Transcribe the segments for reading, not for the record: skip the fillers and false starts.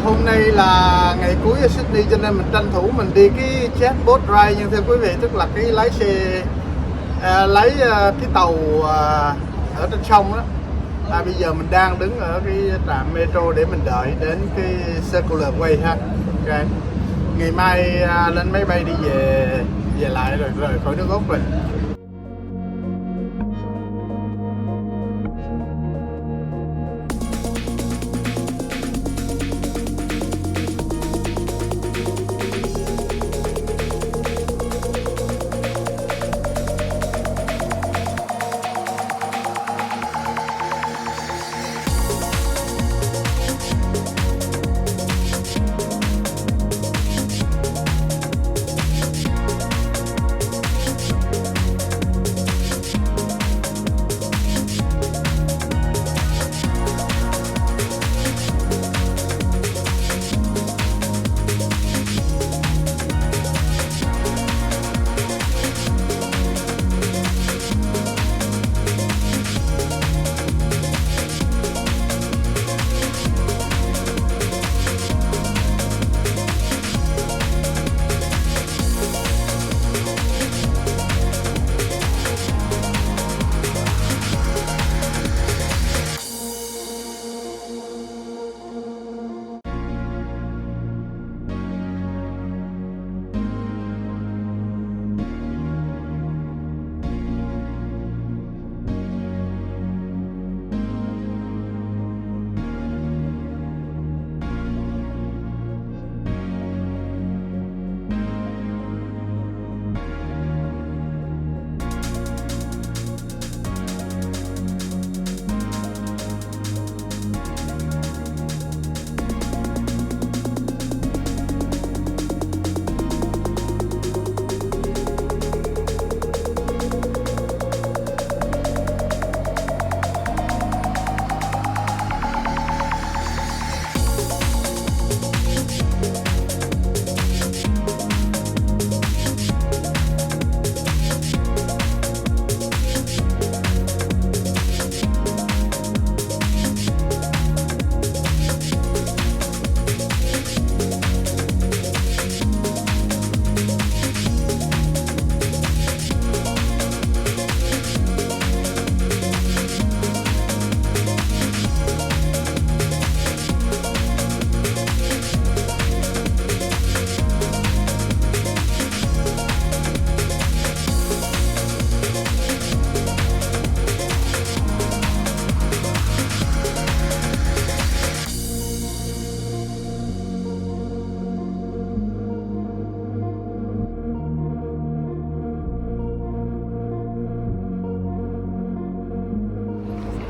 Hôm nay là ngày cuối ở Sydney cho nên mình tranh thủ mình đi cái jet boat ride nhưng thưa quý vị, tức là cái lái xe cái tàu ở trên sông đó. Bây giờ mình đang đứng ở cái trạm metro để mình đợi đến cái circular quay ha. Okay. Ngày mai lên máy bay đi về lại rồi rời khỏi nước Úc rồi.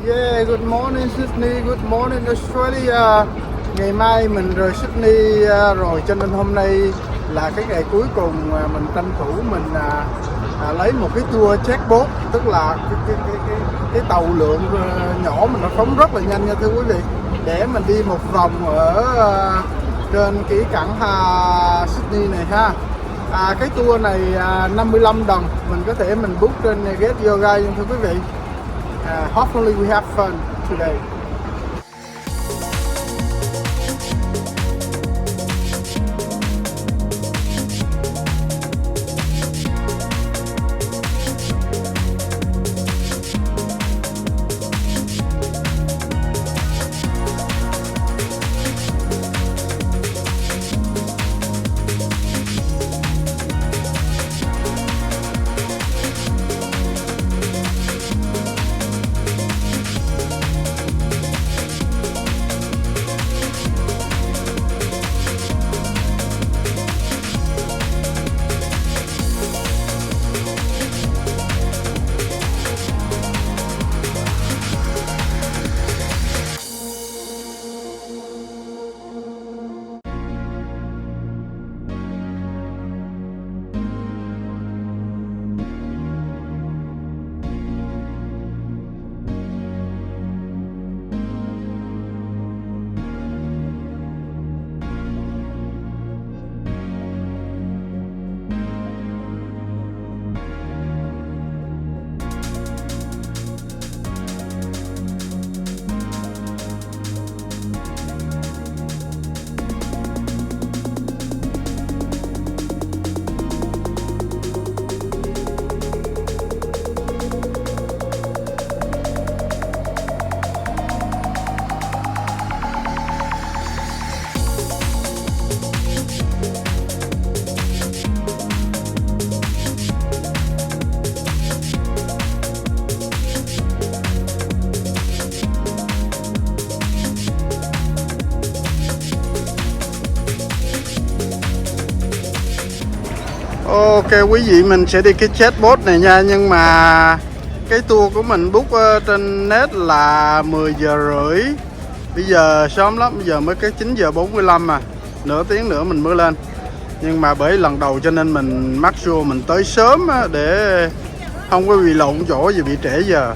Yeah, good morning Sydney, good morning Australia. Ngày mai mình rời Sydney rồi cho nên hôm nay là cái ngày cuối cùng mà mình tranh thủ mình lấy một cái tour checkboat, tức là cái tàu lượn nhỏ mình nó phóng rất là nhanh nha thưa quý vị, để mình đi một vòng ở trên cái cảng Sydney này ha. Cái tour này 55 đồng, mình có thể mình book trên Get Your Guide nha thưa quý vị. Hopefully we have fun today. Ok quý vị, mình sẽ đi cái chatbot này nha. Nhưng mà cái tour của mình book trên net là 10 giờ rưỡi. Bây giờ sớm lắm, bây giờ mới cái 9 giờ 45 mà. Nửa tiếng nữa mình mới lên. Nhưng mà bởi lần đầu cho nên mình mắc sure mình tới sớm á, để không có bị lộn chỗ gì bị trễ giờ.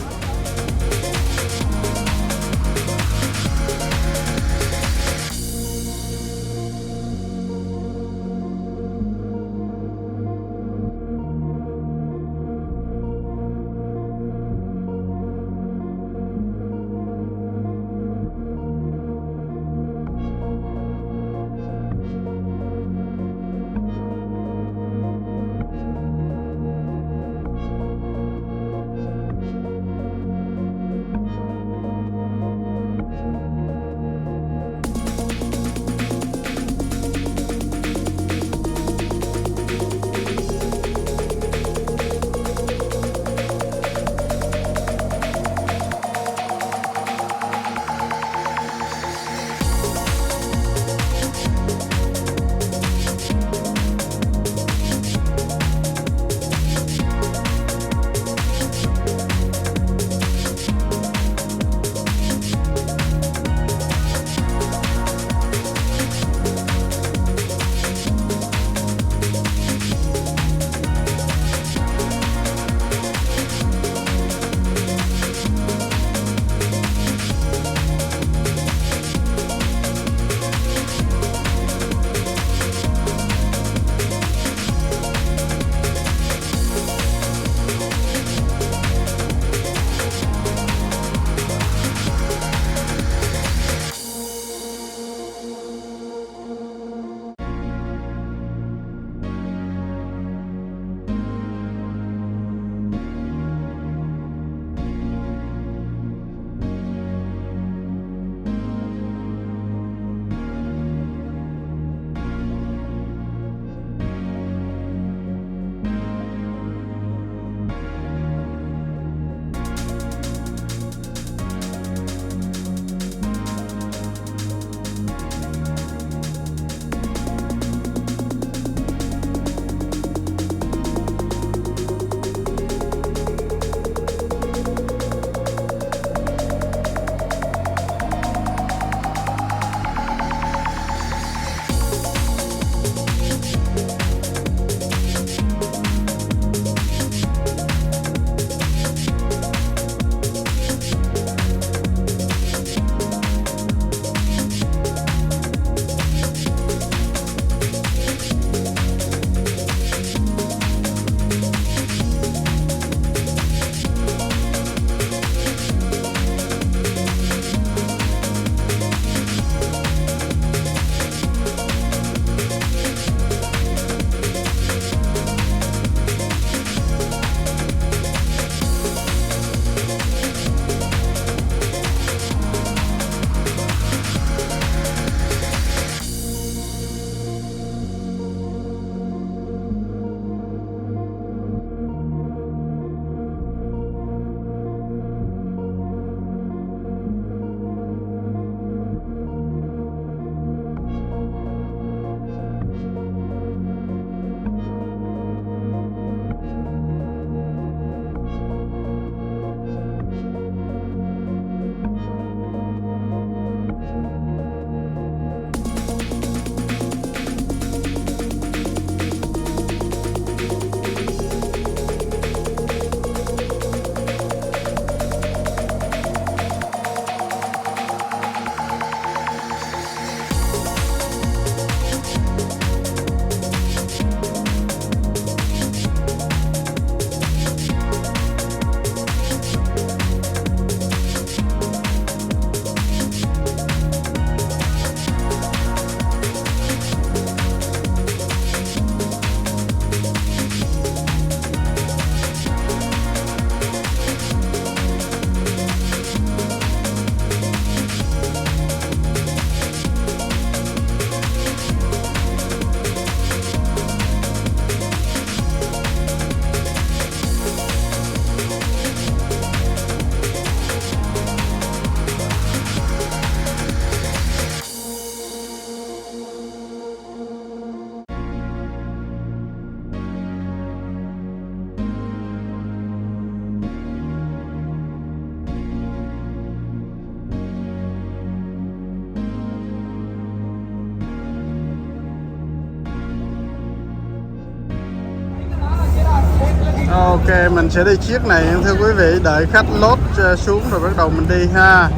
Ok, mình sẽ đi chiếc này thưa quý vị, đợi khách load xuống rồi bắt đầu mình đi ha.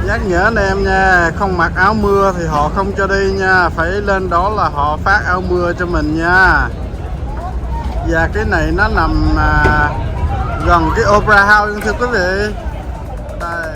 Nhắc nhở anh em nha, không mặc áo mưa thì họ không cho đi nha, phải lên đó là họ phát áo mưa cho mình nha. Và cái này nó nằm gần cái Opera House thưa quý vị. Đây.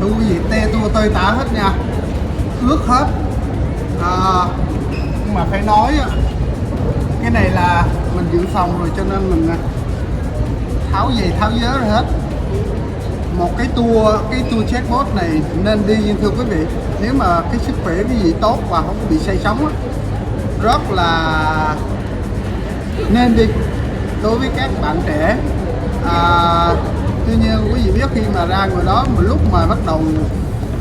Thưa quý vị, te tua tơi tả hết nha, ướt hết. Nhưng mà phải nói cái này là mình dự phòng rồi cho nên mình tháo gì tháo vớ ra hết. Một cái tour chatbot này nên đi thưa quý vị, nếu mà cái sức khỏe quý vị tốt và không bị say sóng á, rất là nên đi đối với các bạn trẻ. Tuy nhiên quý vị biết khi mà ra ngoài đó một lúc mà bắt đầu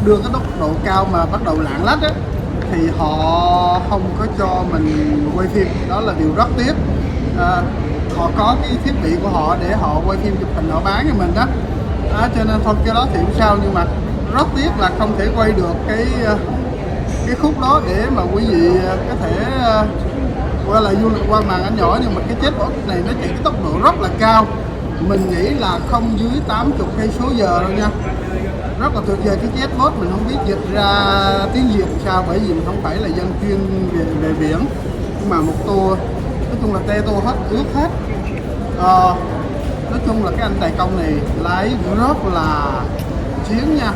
đưa cái tốc độ cao mà bắt đầu lạng lách á, thì họ không có cho mình quay phim, đó là điều rất tiếc. Họ có cái thiết bị của họ để họ quay phim chụp hình họ bán cho mình đó, cho nên thôi cái đó thì không sao, nhưng mà rất tiếc là không thể quay được cái khúc đó để mà quý vị có thể gọi là du lịch qua màn ảnh nhỏ. Nhưng mà cái chatbot này nó chạy cái tốc độ rất là cao, mình nghĩ là không dưới 80 cây số giờ đâu nha, rất là tuyệt vời. Cái chatbot mình không biết dịch ra tiếng Việt sao, bởi vì mình không phải là dân chuyên về biển, nhưng mà một tour nói chung là te tua hết, ướt hết. Nói chung là cái anh tài công này lái rất là chiến nha,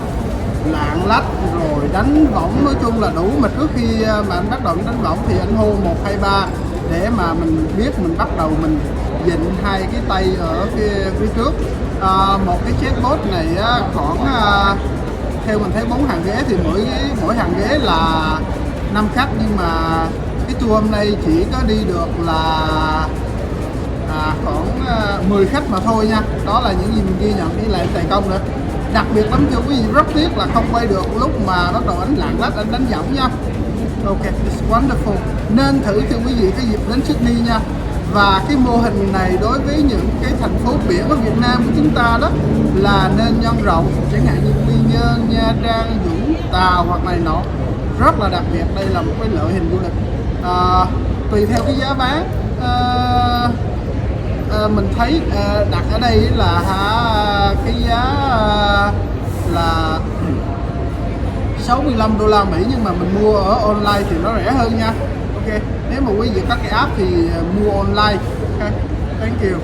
lạng lách rồi đánh võng, nói chung là đủ. Mà trước khi mà anh bắt đầu đánh võng thì anh hô 1, 2, 3 để mà mình biết mình bắt đầu mình dịnh hai cái tay ở phía trước. Một cái chatbot này khoảng theo mình thấy 4 hàng ghế thì mỗi hàng ghế là 5 khách, nhưng mà cái tour hôm nay chỉ có đi được là khoảng 10 khách mà thôi nha. Đó là những gì mình ghi nhận, đi lại tài công nữa. Đặc biệt lắm cho quý vị, rất tiếc là không quay được lúc mà bắt đầu anh lạng lách, anh đánh võng nha. Ok, it's wonderful. Nên thử cho quý vị cái dịp đến Sydney nha. Và cái mô hình này đối với những cái thành phố biển ở Việt Nam của chúng ta đó là nên nhân rộng, chẳng hạn như Quy Nhơn, Nha Trang, Vũng Tàu hoặc này nọ. Rất là đặc biệt, đây là một cái loại hình du lịch. Tùy theo cái giá bán, mình thấy đặt ở đây là cái giá là 65 đô la Mỹ, nhưng mà mình mua ở online thì nó rẻ hơn nha. Ok, nếu mà quý vị có cái app thì mua online. Ok, thank you.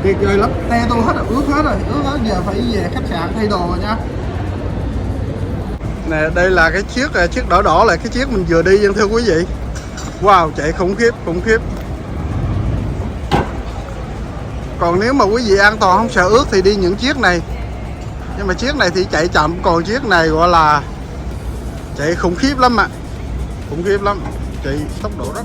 Tuyệt vời lắm, te tôi hết rồi, ướt hết, giờ phải về khách sạn thay đồ rồi nha. Nè, đây là cái chiếc đỏ đỏ là cái chiếc mình vừa đi nha thưa quý vị. Wow, chạy khủng khiếp. Còn nếu mà quý vị an toàn không sợ ướt thì đi những chiếc này. Nhưng mà chiếc này thì chạy chậm, còn chiếc này gọi là chạy khủng khiếp lắm ạ. Chạy tốc độ rất